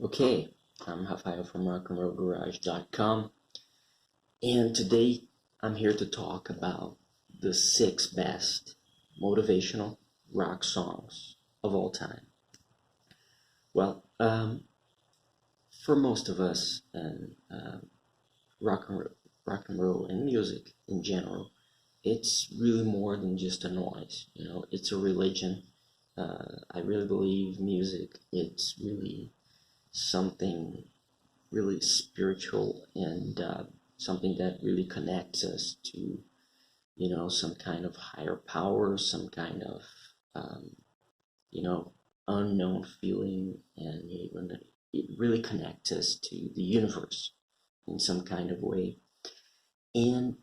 Okay, I'm Rafael from rockandrollgarage.com, and today I'm here to talk about the 6 best motivational rock songs of all time. Well, for most of us, and rock and roll and music in general, it's really more than just a noise. It's a religion. I really believe music. It's really something really spiritual and something that really connects us to, some kind of higher power, some kind of, um, you know, unknown feeling, and even it really connects us to the universe in some kind of way. And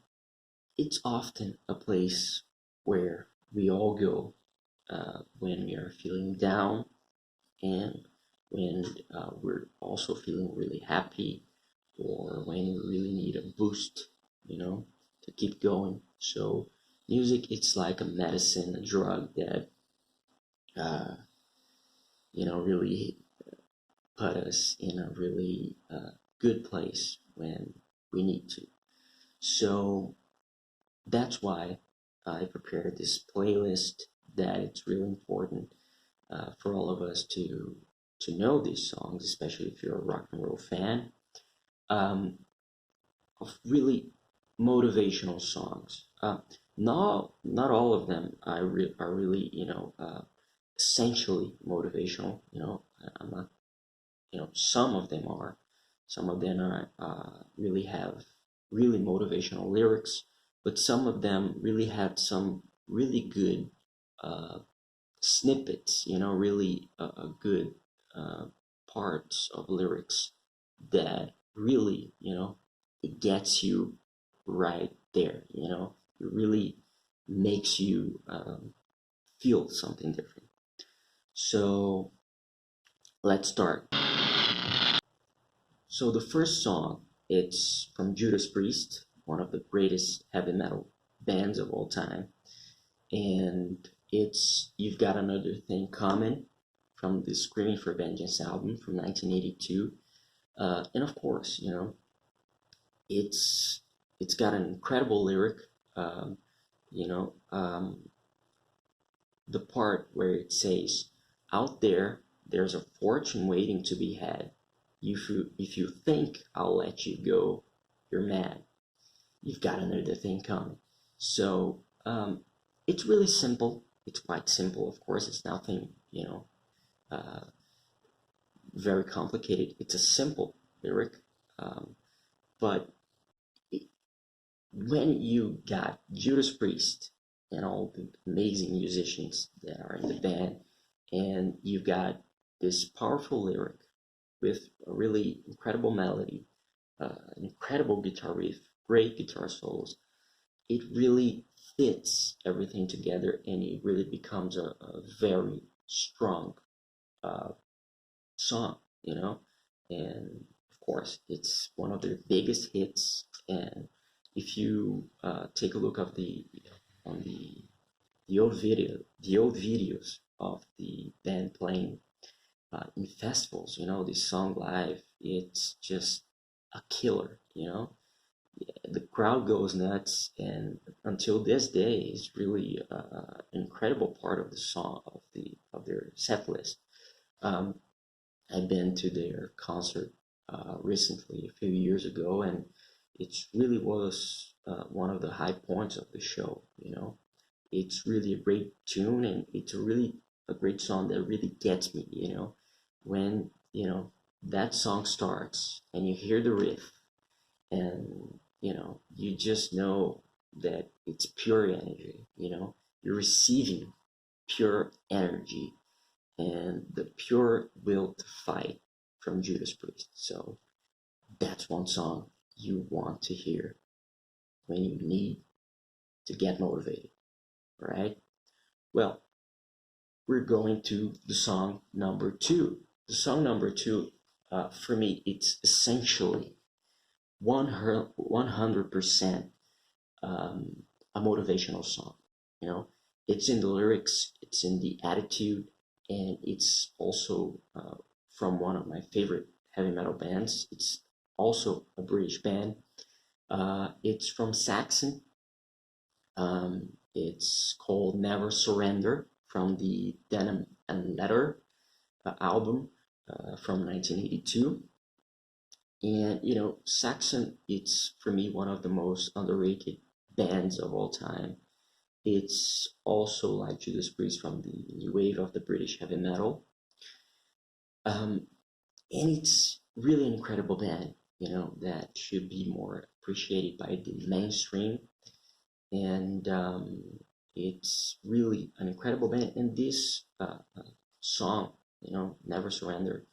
it's often a place where we all go when we are feeling down and when we're also feeling really happy or when we really need a boost, to keep going. So music, it's like a medicine, a drug that, uh, really put us in a really good place when we need to. So that's why I prepared this playlist that it's really important for all of us to know these songs, especially if you're a rock and roll fan, um, of really motivational songs. Not all of them are really essentially motivational. I'm not. Some of them are. Some of them are really have really motivational lyrics, but some of them really had some really good uh, snippets, really good uh, parts of lyrics that really, it gets you right there, it really makes you feel something different. So let's start. So the first song, it's from Judas Priest, one of the greatest heavy metal bands of all time, and it's "You've Got Another Thing Coming" from the Screaming for Vengeance album from 1982. And of course, it's got an incredible lyric. Um, you know, um, the part where it says, "Out there, there's a fortune waiting to be had. If you think I'll let you go, you're mad. You've got another thing coming." So it's really simple. It's quite simple, of course. It's nothing, uh, very complicated. It's a simple lyric, but when you got Judas Priest and all the amazing musicians that are in the band, and you got this powerful lyric with a really incredible melody, an incredible guitar riff, great guitar solos, it really fits everything together and it really becomes a very strong uh, song, and of course it's one of their biggest hits. And if you take a look of on the old videos of the band playing in festivals, this song live, it's just a killer. The crowd goes nuts, and until this day is really an incredible part of the song of their set list. um, I've been to their concert recently, a few years ago, and it really was one of the high points of the show. It's really a great tune, and it's really a great song that really gets me. When that song starts and you hear the riff, and you just know that it's pure energy. You're receiving pure energy and the pure will to fight from Judas Priest. So that's one song you want to hear when you need to get motivated, right? Well, we're going to the song number 2. The song number 2, for me, it's essentially 100% a motivational song. You know, it's in the lyrics, it's in the attitude, and it's also from one of my favorite heavy metal bands. It's also a British band. It's from Saxon. It's called Never Surrender from the Denim and Leather album from 1982. And Saxon, it's for me one of the most underrated bands of all time. It's also like Judas Priest from the new wave of the British heavy metal. Um, and it's really an incredible band, that should be more appreciated by the mainstream. And it's really an incredible band. And this song, Never Surrender,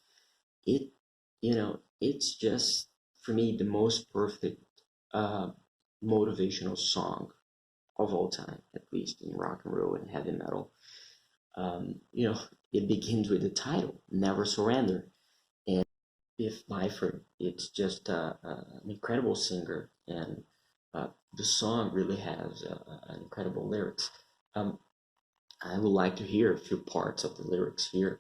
it, it's just for me the most perfect uh, motivational song of all time, at least in rock and roll and heavy metal. It begins with the title, Never Surrender. And Biff Byford, it's just an incredible singer, and the song really has an incredible lyrics. Um, I would like to hear a few parts of the lyrics here.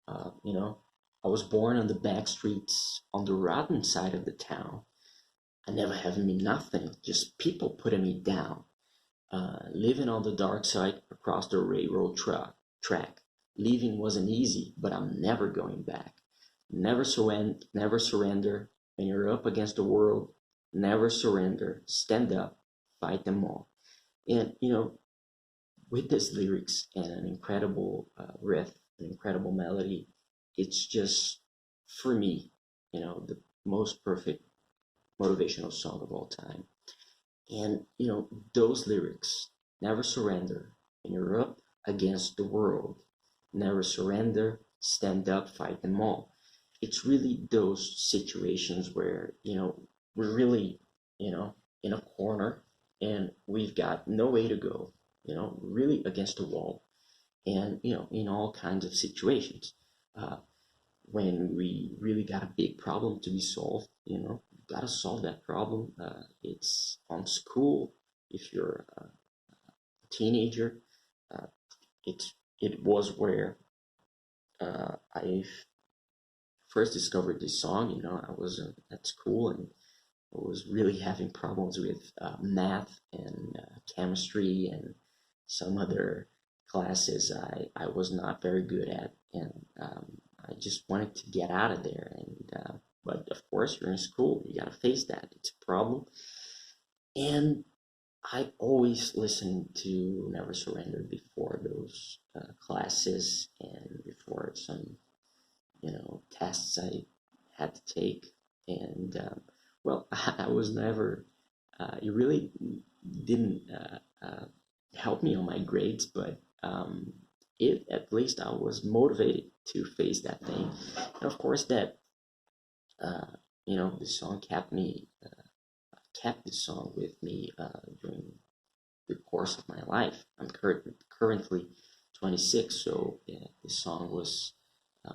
I was born on the back streets, on the rotten side of the town. I never having me nothing, just people putting me down. Living on the dark side across the railroad track. Leaving wasn't easy, but I'm never going back. Never surrender. When you're up against the world, never surrender. Stand up, fight them all. And with these lyrics and an incredible riff, an incredible melody, it's just for me, the most perfect motivational song of all time. And those lyrics, never surrender. When you're up against the world, never surrender, stand up, fight them all. It's really those situations where, we're really, in a corner and we've got no way to go, really against the wall. And, in all kinds of situations. Uh, when we really got a big problem to be solved, gotta solve that problem. It's on school. If you're a teenager, uh, it was where I first discovered this song. I was at school and I was really having problems with math and chemistry and some other classes I was not very good at, and I just wanted to get out of there. And but of course, you're in school, you gotta face that. It's a problem. And I always listened to Never Surrender before those classes and before some, tests I had to take. And well, I was never, it really didn't help me on my grades, but at least I was motivated to face that thing. And of course, that, the song kept this song with me during the course of my life. I'm currently 26, so this song was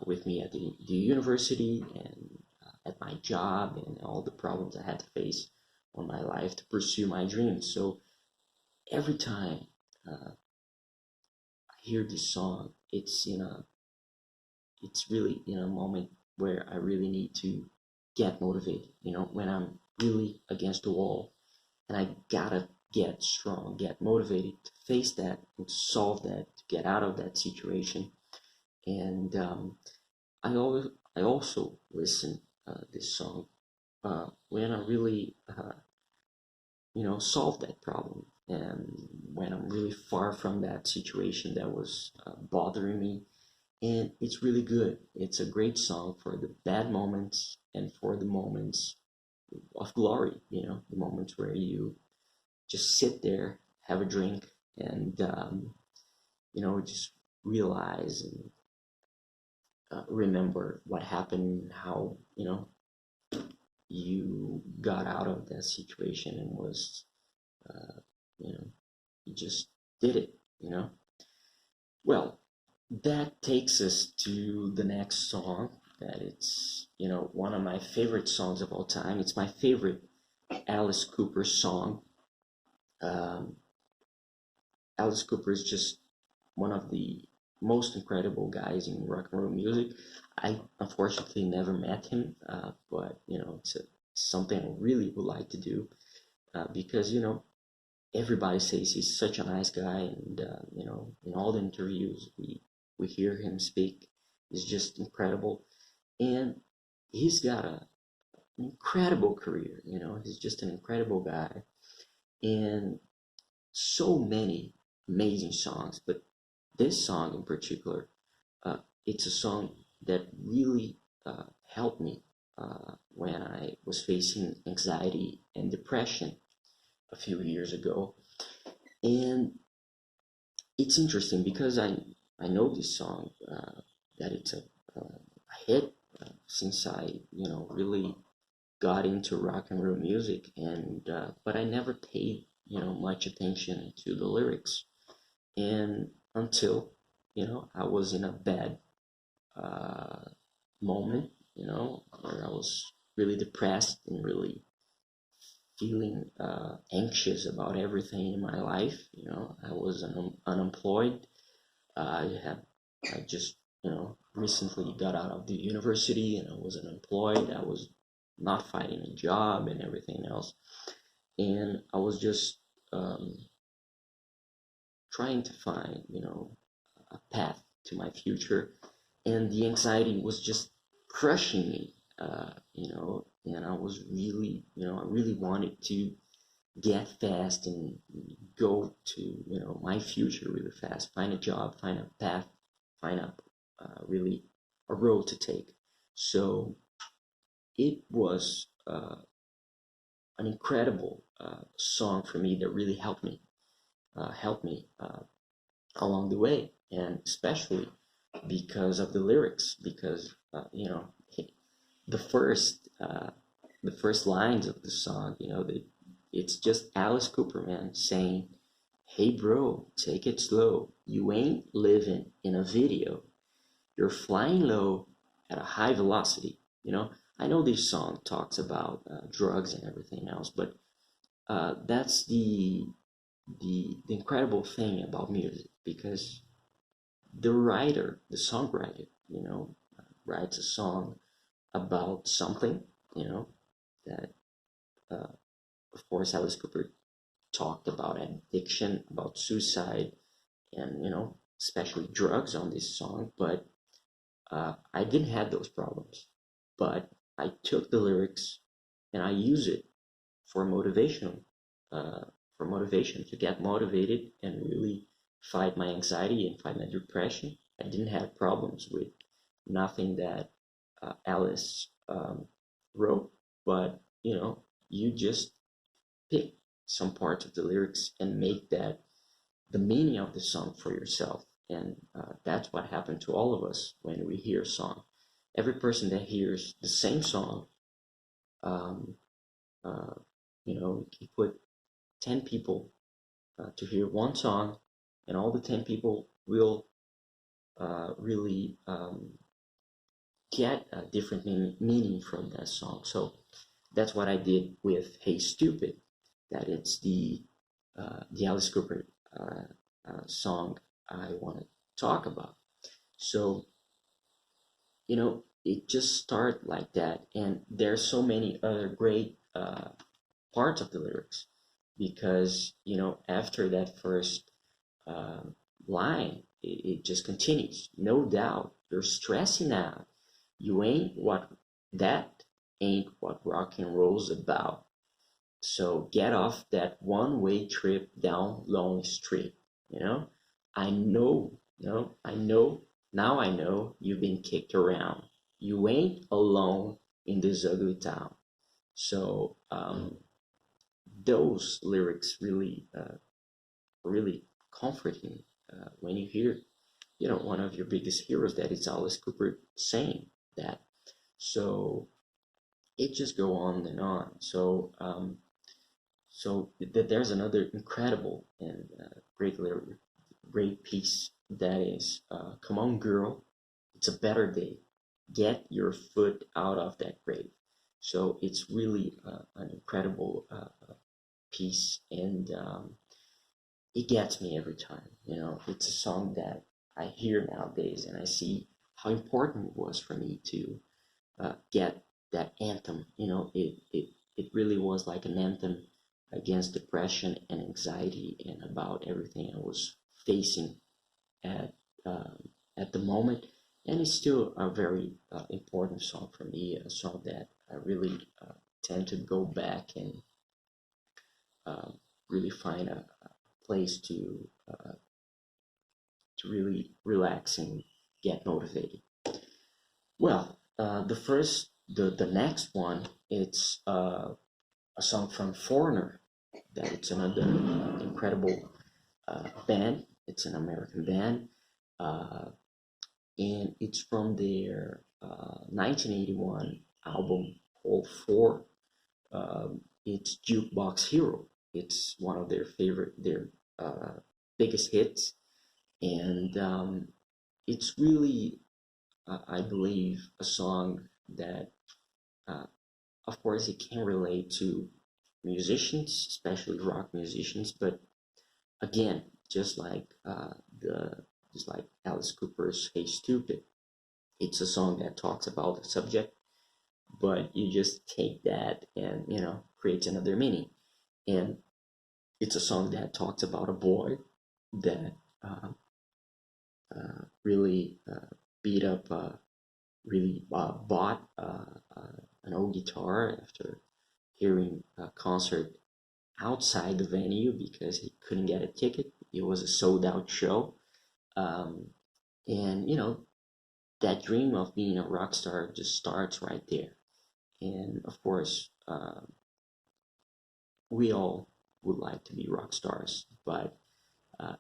with me at the university and at my job and all the problems I had to face on my life to pursue my dreams. So every time I hear this song, it's really in a moment where I really need to get motivated. When I'm really against the wall and I gotta get strong, get motivated to face that and to solve that, to get out of that situation. And I also listen this song when I really solve that problem, and when I'm really far from that situation that was bothering me. And it's really good. It's a great song for the bad moments and for the moments of glory, the moments where you just sit there, have a drink, and just realize and remember what happened, how you got out of that situation and was you know you just did it. Well, that takes us to the next song. That it's one of my favorite songs of all time. It's my favorite Alice Cooper song. um, Alice Cooper is just one of the most incredible guys in rock and roll music. I unfortunately never met him, but it's something I really would like to do, because everybody says he's such a nice guy, and in all the interviews we hear him speak, is just incredible, and he's got a incredible career. He's just an incredible guy, and so many amazing songs. But this song in particular, it's a song that really helped me when I was facing anxiety and depression a few years ago. And it's interesting because I know this song, that it's a hit, since I really got into rock and roll music, and but I never paid much attention to the lyrics, and until I was in a bad uh, moment, where I was really depressed and really feeling anxious about everything in my life. I was unemployed. I just recently got out of the university, and I was unemployed. I was not finding a job and everything else, and I was just um, trying to find a path to my future, and the anxiety was just crushing me, and I was really, I really wanted to get fast and go to, my future really fast, find a job, find a path, find a really a road to take. So it was an incredible song for me that really helped me along the way, and especially because of the lyrics, because the first uh, the first lines of the song, it's just Alice Cooper, man, saying, "Hey bro, take it slow. You ain't living in a video. You're flying low at a high velocity." I know this song talks about drugs and everything else, but that's the incredible thing about music, because the songwriter, writes a song about something, that, uh, of course, Alice Cooper talked about addiction, about suicide, and, especially drugs on this song. But I didn't have those problems. But I took the lyrics and I use it for motivational, uh, for motivation, to get motivated and really fight my anxiety and fight my depression. I didn't have problems with nothing that Alice wrote, but you just pick some parts of the lyrics and make that the meaning of the song for yourself. And that's what happened to all of us when we hear a song. Every person that hears the same song, um, uh, you put 10 people to hear one song, and all the 10 people will really get a different meaning from that song. So that's what I did with "Hey Stupid," that it's the Alice Cooper song I want to talk about. So it just started like that, and there's so many other great parts of the lyrics, because after that first um, line, it just continues. "No doubt you're stressing out. You ain't what that ain't what rock and roll's about. So get off that one-way trip down Long Street." I know, I know, now I know you've been kicked around. You ain't alone in this ugly town. So those lyrics really comforting when you hear, one of your biggest heroes, that is Alice Cooper, saying that. So it just go on and on. So there's another incredible and great piece, that is, "Come on, girl, it's a better day. Get your foot out of that grave." So it's really an incredible piece, and it gets me every time. It's a song that I hear nowadays, and I see how important it was for me to get that anthem. It really was like an anthem against depression and anxiety and about everything I was facing at at the moment. And it's still a very important song for me, a song that I really tend to go back and uh, really find a place to really relax and get motivated. Well, the next one, it's a song from Foreigner. That it's another incredible band. It's an American band, uh, and it's from their 1981 album called Four. It's Jukebox Hero. It's one of their biggest hits, and it's really, I believe, a song that, uh, of course, it can relate to musicians, especially rock musicians, but again, just like the just like Alice Cooper's "Hey Stupid," it's a song that talks about the subject, but you just take that and creates another meaning. And it's a song that talks about a boy that uh, really beat up, really bought an old guitar after hearing a concert outside the venue because he couldn't get a ticket. It was a sold out show. Um, and, that dream of being a rock star just starts right there. And of course, we all would like to be rock stars, but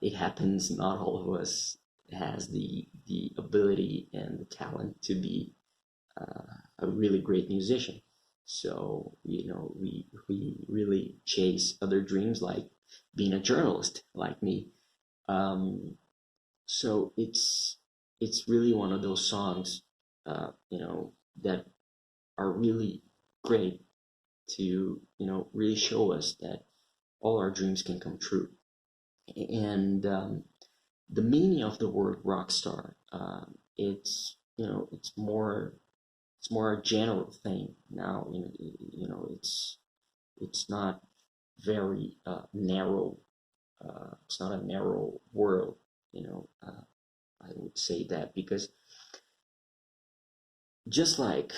it happens not all of us has the ability and the talent to be a really great musician. So we really chase other dreams like being a journalist, like me. Um, so it's really one of those songs, that are really great to really show us that all our dreams can come true. And the meaning of the word rock star, it's more a general thing now. It's not very narrow. It's not a narrow world. I would say that because just like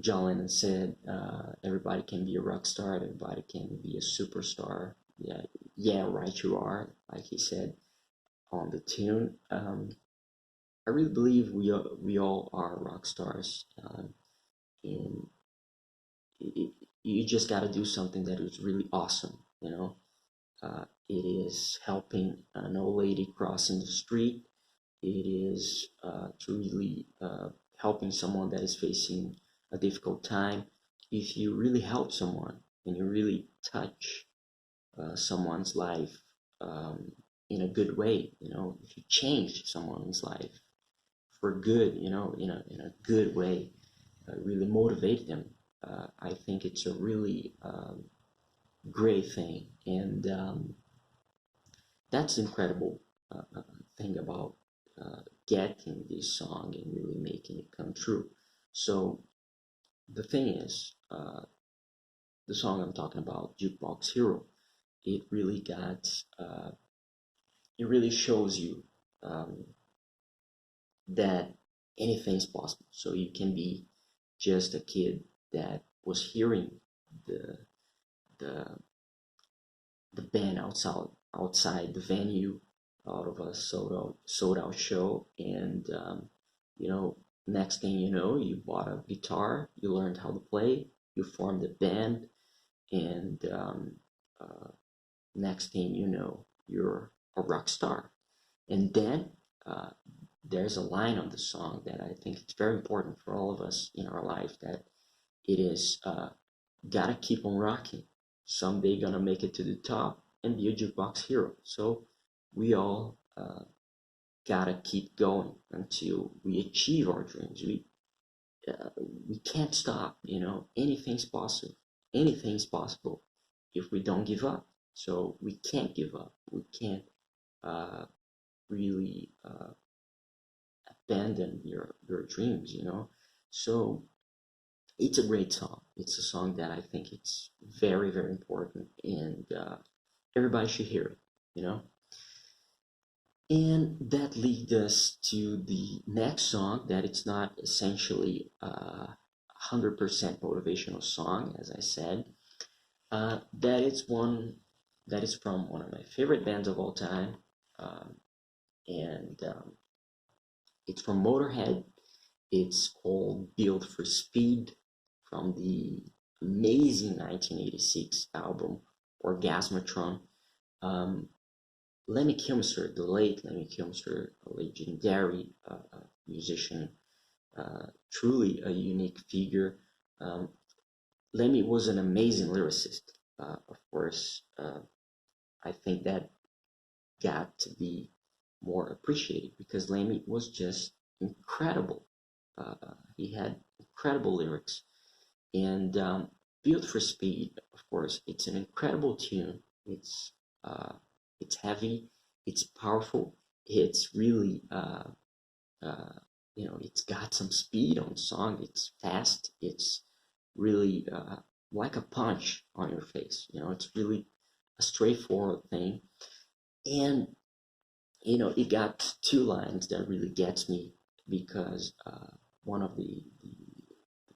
John Lennon said, everybody can be a rock star, everybody can be a superstar. Yeah, yeah, right, you are, like he said on the tune. I really believe we all are rock stars, and you just got to do something that is really awesome. It is helping an old lady crossing the street. It is to really helping someone that is facing a difficult time. If you really help someone and you really touch someone's life in a good way, if you change someone's life for good, in a good way, really motivate them. I think it's a really great thing, and that's incredible thing about getting this song and really making it come true. So the thing is, the song I'm talking about, Jukebox Hero, it really it really shows you um, that anything's possible. So you can be just a kid that was hearing the the the band outside the venue out of a sold out show, and next thing you know, you bought a guitar, you learned how to play, you formed a band, and next thing you know, you're a rock star. And then uh, there's a line on the song that I think it's very important for all of us in our life, that it is gotta keep on rocking. Someday gonna make it to the top and be a jukebox hero. So we all gotta keep going until we achieve our dreams. We can't stop. Anything's possible. Anything's possible if we don't give up. So we can't give up. We can't uh, really abandon your dreams, you know. So it's a great song. It's a song that I think it's very, very important, and everybody should hear it, you know. And that leads us to the next song that it's not essentially a 100% motivational song, as I said. That is one that is from one of my favorite bands of all time, um, and it's from Motorhead. It's called Built for Speed from the amazing 1986 album Orgasmatron. Um, Lemmy Kilmister, the late Lemmy Kilmister, a legendary musician, truly a unique figure. Um, Lemmy was an amazing lyricist. Of course, I think that got to be more appreciated because Lemmy was just incredible. He had incredible lyrics, and Built for Speed, of course, it's an incredible tune. Uh, it's heavy, it's powerful, it's really uh, it's got some speed on the song. It's fast. It's really like a punch on your face. You know, it's really a straightforward thing, and it got two lines that really gets me because one of the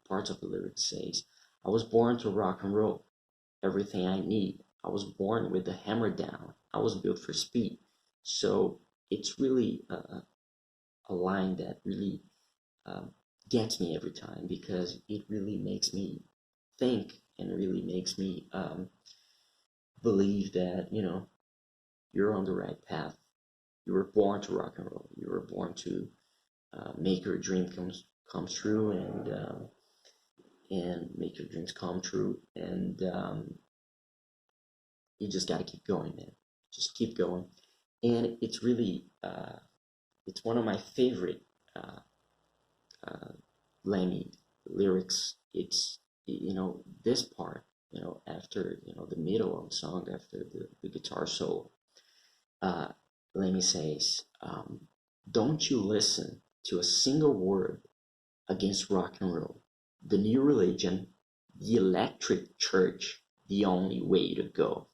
parts of the lyrics says, "I was born to rock and roll, everything I need. I was born with the hammer down. I was built for speed." So it's really a line that really um, gets me every time because it really makes me think and really makes me believe that you're on the right path. You were born to rock and roll. You were born to make your dream come true and make your dreams come true. And you just got to keep going, man. Just keep going. And it's really it's one of my favorite uh, uh, Lemmy lyrics. It's this part. After the middle of the song, after the guitar solo, uh, Lemmy says, "Don't you listen to a single word against rock and roll, the new religion, the electric church, the only way to go."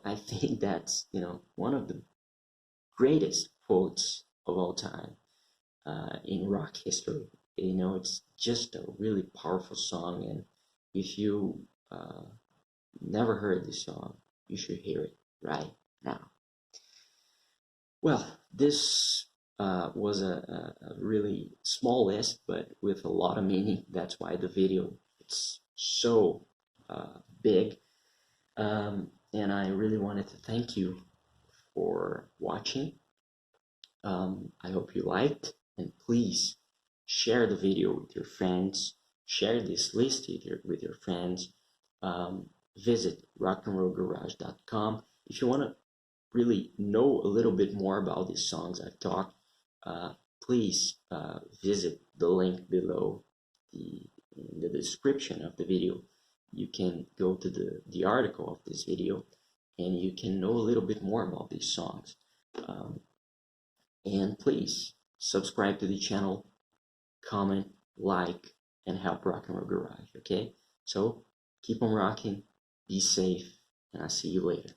I think that's one of the greatest quotes of all time in rock history. It's just a really powerful song, and if you never heard this song, you should hear it right now. Well, this was a really small list, but with a lot of meaning. That's why the video it's so big, and I really wanted to thank you for watching. I hope you liked, and please share the video with your friends. Share this list with your friends. Visit rockandrollgarage.com if you want to really know a little bit more about these songs I've talked. Please visit the link below in the description of the video. You can go to the article of this video and you can know a little bit more about these songs. And please subscribe to the channel, comment, like, and help Rock and Roll Garage, okay? So keep on rocking, be safe, and I'll see you later.